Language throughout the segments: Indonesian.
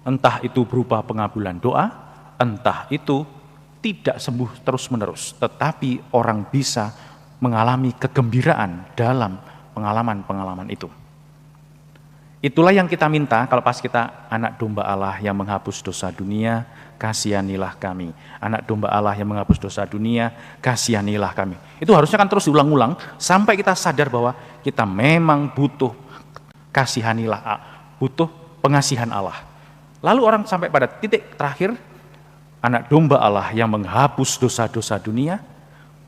Entah itu berupa pengabulan doa, entah itu tidak sembuh terus-menerus, tetapi orang bisa mengalami kegembiraan dalam pengalaman-pengalaman itu. Itulah yang kita minta kalau pas kita anak domba Allah yang menghapus dosa dunia, kasihanilah kami. Anak domba Allah yang menghapus dosa dunia, kasihanilah kami. Itu harusnya kan terus diulang-ulang sampai kita sadar bahwa kita memang butuh kasihanilah, butuh pengasihan Allah. Lalu orang sampai pada titik terakhir, anak domba Allah yang menghapus dosa-dosa dunia,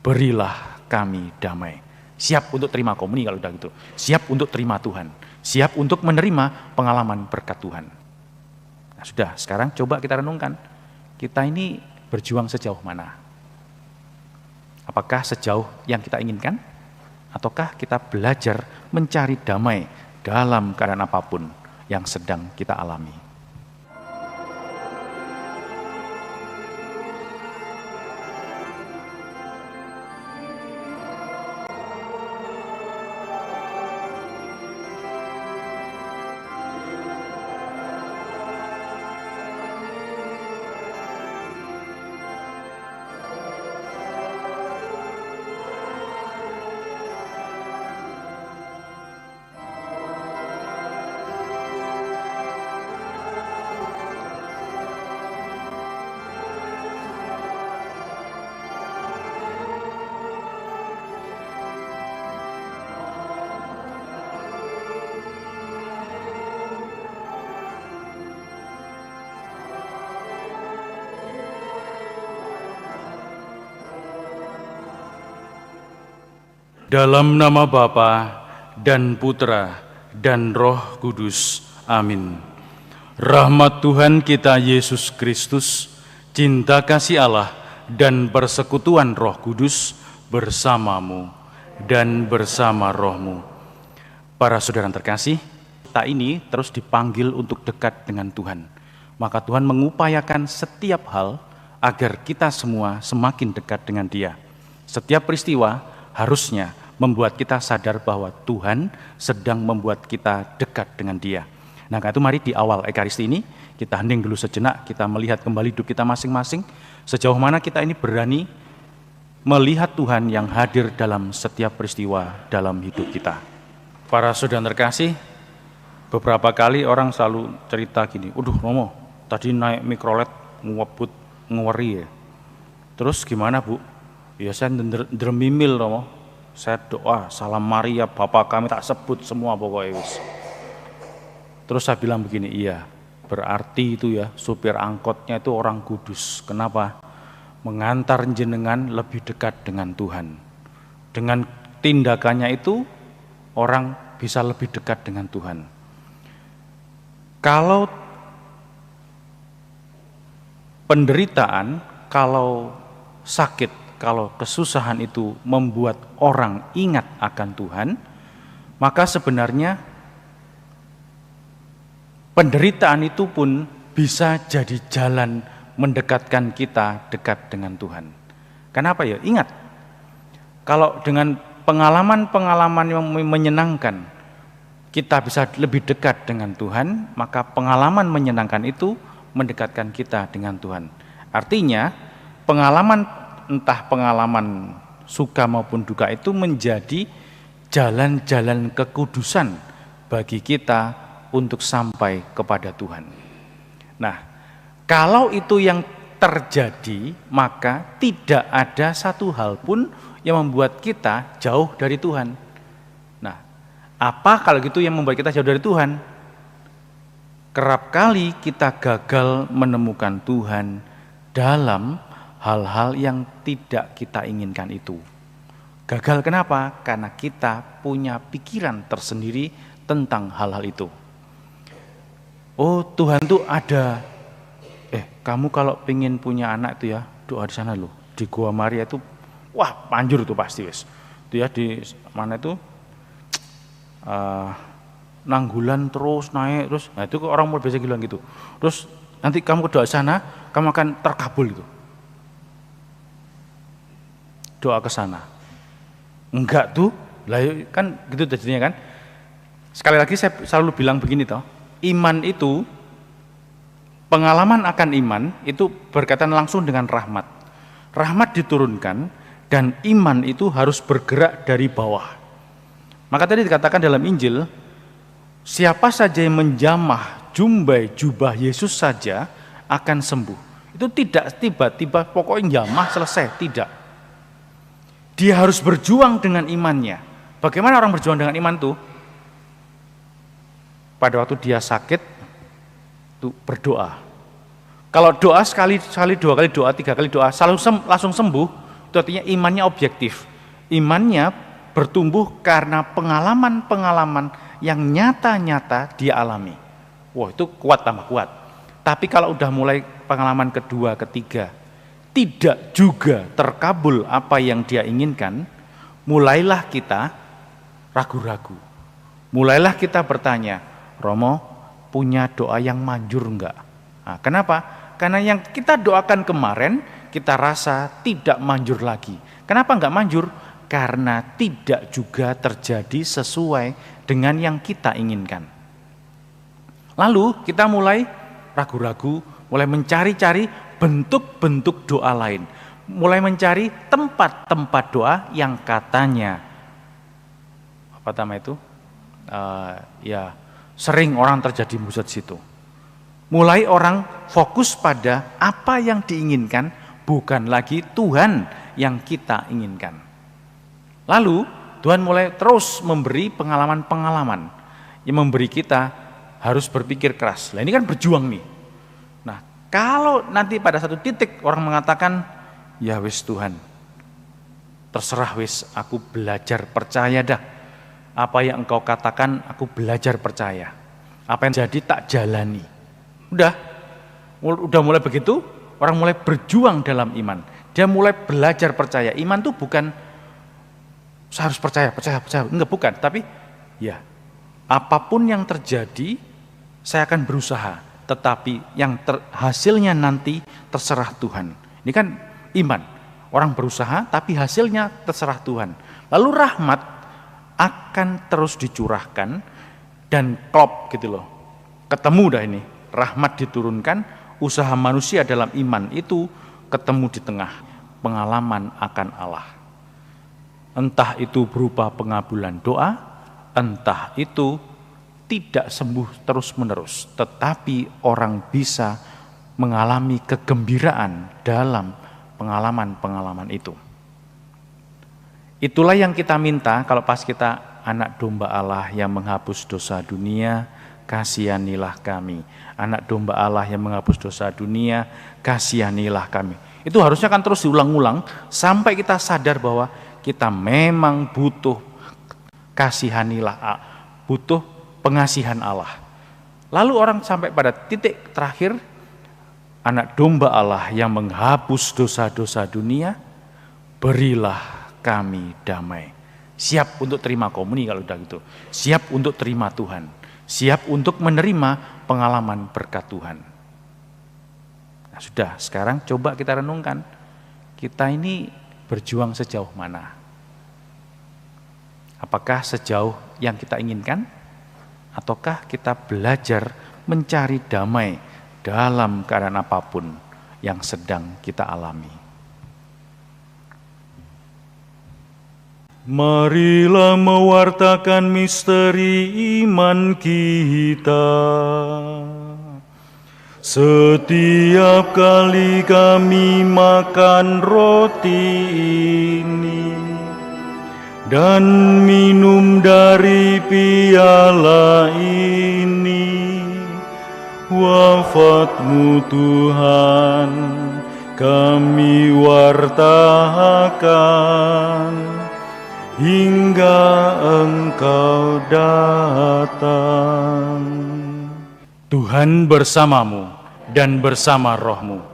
berilah kami damai. Siap untuk terima komuni kalau udah gitu. Siap untuk terima Tuhan. Siap untuk menerima pengalaman berkat Tuhan. Nah, sudah, sekarang coba kita renungkan. Kita ini berjuang sejauh mana? Apakah sejauh yang kita inginkan? Ataukah kita belajar mencari damai dalam keadaan apapun yang sedang kita alami? Dalam nama Bapa dan Putra dan Roh Kudus. Amin. Rahmat Tuhan kita Yesus Kristus, cinta kasih Allah, dan persekutuan Roh Kudus bersamamu dan bersama rohmu. Para saudara terkasih, kita ini terus dipanggil untuk dekat dengan Tuhan. Maka Tuhan mengupayakan setiap hal agar kita semua semakin dekat dengan Dia. Setiap peristiwa harusnya membuat kita sadar bahwa Tuhan sedang membuat kita dekat dengan Dia. Nah, itu mari di awal Ekaristi ini kita hening dulu sejenak, kita melihat kembali hidup kita masing-masing, sejauh mana kita ini berani melihat Tuhan yang hadir dalam setiap peristiwa dalam hidup kita. Para saudara terkasih, beberapa kali orang selalu cerita gini, Romo, tadi naik mikrolet ngewebut ngeweri ya. Terus gimana Bu? Ya saya ndremimil Romo. Saya doa, salam Maria, Bapa kami tak sebut semua pokoknya wis. Terus saya bilang begini, iya, berarti itu ya supir angkotnya itu orang kudus. Kenapa? Mengantar jenengan lebih dekat dengan Tuhan. Dengan tindakannya itu orang bisa lebih dekat dengan Tuhan. Kalau penderitaan, kalau sakit, kalau kesusahan itu membuat orang ingat akan Tuhan, maka sebenarnya penderitaan itu pun bisa jadi jalan mendekatkan kita dekat dengan Tuhan. Kenapa ya? Ingat, kalau dengan pengalaman-pengalaman yang menyenangkan kita bisa lebih dekat dengan Tuhan, maka pengalaman menyenangkan itu mendekatkan kita dengan Tuhan. Artinya, entah pengalaman suka maupun duka itu menjadi jalan-jalan kekudusan bagi kita untuk sampai kepada Tuhan. Nah, kalau itu yang terjadi, maka tidak ada satu hal pun yang membuat kita jauh dari Tuhan. Nah, apa kalau gitu yang membuat kita jauh dari Tuhan? Kerap kali kita gagal menemukan Tuhan dalam hal-hal yang tidak kita inginkan itu. Gagal kenapa? Karena kita punya pikiran tersendiri tentang hal-hal itu. Oh, Tuhan tuh ada. Kamu kalau pengen punya anak itu ya, doa di sana loh. Di Gua Maria itu, wah panjur itu pasti wes. Itu ya di mana itu? Nanggulan terus naik terus. Nah, itu orang mau biasa bilang gitu. Terus nanti kamu ke doa sana, kamu akan terkabul itu. Doa ke sana. Enggak tuh, lah kan gitu jadinya kan. Sekali lagi saya selalu bilang begini toh, iman itu Pengalaman akan iman itu berkaitan langsung dengan rahmat. Rahmat diturunkan dan iman itu harus bergerak dari bawah. Maka tadi dikatakan dalam Injil, siapa saja yang menjamah jumbai jubah Yesus saja akan sembuh. Itu tidak tiba-tiba pokoknya jamah selesai, tidak. Dia harus berjuang dengan imannya. Bagaimana orang berjuang dengan iman tuh? Pada waktu dia sakit, tuh berdoa. Kalau doa sekali, 2 kali doa, 3 kali doa, langsung sembuh, itu artinya imannya objektif. Imannya bertumbuh karena pengalaman-pengalaman yang nyata-nyata dia alami. Wah, itu kuat tambah kuat. Tapi kalau udah mulai pengalaman kedua, ketiga, tidak juga terkabul apa yang dia inginkan, mulailah kita ragu-ragu. Mulailah kita bertanya, Romo, punya doa yang manjur enggak? Nah, kenapa? Karena yang kita doakan kemarin, kita rasa tidak manjur lagi. Kenapa enggak manjur? Karena tidak juga terjadi sesuai dengan yang kita inginkan. Lalu kita mulai ragu-ragu, mulai mencari-cari bentuk-bentuk doa lain. Mulai mencari tempat-tempat doa yang katanya, apa nama itu? Sering orang terjadi mujizat situ. Mulai orang fokus pada apa yang diinginkan, bukan lagi Tuhan yang kita inginkan. Lalu Tuhan mulai terus memberi pengalaman-pengalaman yang memberi kita harus berpikir keras. Nah, ini kan berjuang nih. Nah, kalau nanti pada satu titik orang mengatakan, ya wis Tuhan, terserah wis, aku belajar percaya dah. Apa yang engkau katakan aku belajar percaya. Apa yang jadi tak jalani. Udah mulai begitu, orang mulai berjuang dalam iman. Dia mulai belajar percaya. Iman itu bukan saya harus percaya. Enggak, bukan. Tapi ya, apapun yang terjadi, saya akan berusaha. Tetapi yang hasilnya nanti terserah Tuhan. Ini kan iman. Orang berusaha, tapi hasilnya terserah Tuhan. Lalu rahmat akan terus dicurahkan dan klop gitu loh. Ketemu dah ini, rahmat diturunkan, usaha manusia dalam iman itu ketemu di tengah pengalaman akan Allah. Entah itu berupa pengabulan doa, entah itu tidak sembuh terus-menerus, tetapi orang bisa mengalami kegembiraan dalam pengalaman-pengalaman itu. Itulah yang kita minta kalau pas kita anak domba Allah yang menghapus dosa dunia, kasihanilah kami. Anak domba Allah yang menghapus dosa dunia, kasihanilah kami. Itu harusnya kan terus diulang-ulang sampai kita sadar bahwa kita memang butuh kasihanilah, butuh pengasihan Allah. Lalu orang sampai pada titik terakhir, anak domba Allah yang menghapus dosa-dosa dunia, berilah kami damai. Siap untuk terima komuni kalau udah gitu. Siap untuk terima Tuhan. Siap untuk menerima pengalaman berkat Tuhan. Nah, sudah, sekarang coba kita renungkan. Kita ini berjuang sejauh mana? Apakah sejauh yang kita inginkan? Ataukah kita belajar mencari damai dalam keadaan apapun yang sedang kita alami? Marilah mewartakan misteri iman kita. Setiap kali kami makan roti ini dan minum dari piala ini, wafat-Mu Tuhan kami wartakan hingga Engkau datang. Tuhan bersamamu dan bersama rohmu.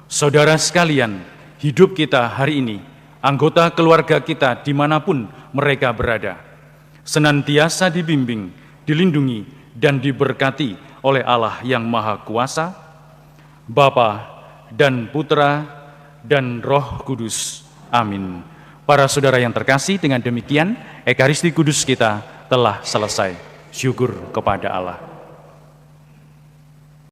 Saudara sekalian, hidup kita hari ini, anggota keluarga kita dimanapun mereka berada, senantiasa dibimbing, dilindungi, dan diberkati oleh Allah yang Maha Kuasa, Bapa dan Putra dan Roh Kudus. Amin. Para saudara yang terkasih, dengan demikian Ekaristi Kudus kita telah selesai. Syukur kepada Allah.